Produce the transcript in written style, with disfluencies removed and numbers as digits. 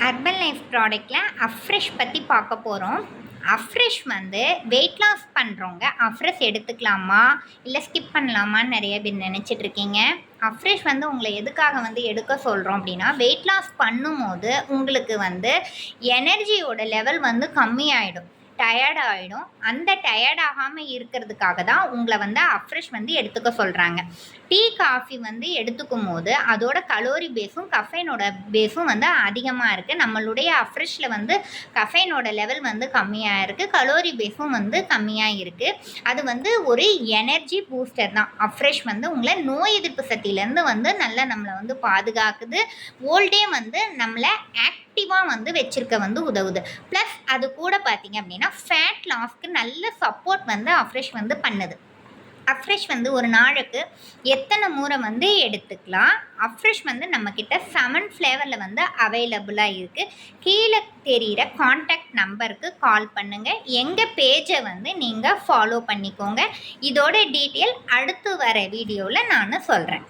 Urban life ப்ராடக்ட்டில் afresh பற்றி பார்க்க போகிறோம். அஃப்ரெஷ் வந்து வெயிட் லாஸ் பண்ணுறவங்க அஃப்ரெஷ் எடுத்துக்கலாமா இல்லை ஸ்கிப் பண்ணலாமான்னு நிறைய பேர் நினச்சிட்ருக்கீங்க. அஃப்ரெஷ் வந்து உங்களை எதுக்காக வந்து எடுக்க சொல்கிறோம் அப்படின்னா, வெயிட் லாஸ் பண்ணும்போது உங்களுக்கு வந்து எனர்ஜியோட லெவல் வந்து கம்மியாயிடும், டயர்ட் ஆகிடும். அந்த டயர்ட் ஆகாமல் இருக்கிறதுக்காக தான் உங்களை வந்து அஃப்ரெஷ் வந்து எடுத்துக்க சொல்கிறாங்க. டீ காஃபி வந்து எடுத்துக்கும் போது அதோட கலோரி பேஸும் கஃபைனோட பேஸும் வந்து அதிகமாக இருக்குது. நம்மளுடைய அஃப்ரெஷில் வந்து கஃபைனோட லெவல் வந்து கம்மியாக இருக்குது, கலோரி பேஸும் வந்து கம்மியாக இருக்குது. அது வந்து ஒரு எனர்ஜி பூஸ்டர் தான். அஃப்ரெஷ் வந்து உங்களை நோய் எதிர்ப்பு சக்தியிலேருந்து வந்து நல்லா நம்மளை வந்து பாதுகாக்குது. ஓல்டே வந்து நம்மளை ஆக்டிவாக வந்து வச்சுருக்க வந்து உதவுது. ப்ளஸ் அது கூட பார்த்திங்க அப்படின்னா ஃபேட் லாஸ்க்கு நல்ல சப்போர்ட் வந்து அஃப்ரெஷ் வந்து பண்ணுது. அஃப்ரெஷ் வந்து ஒரு நாளுக்கு எத்தனை முறை வந்து எடுத்துக்கலாம். அஃப்ரெஷ் வந்து நம்மக்கிட்ட 7 ஃப்ளேவரில் வந்து அவைலபிளாக இருக்குது. கீழே தெரிகிற காண்டாக்ட் நம்பருக்கு கால் பண்ணுங்கள். எங்கள் பேஜை வந்து நீங்கள் ஃபாலோ பண்ணிக்கோங்க. இதோட டீட்டெயில் அடுத்து வர வீடியோவில் நான் சொல்கிறேன்.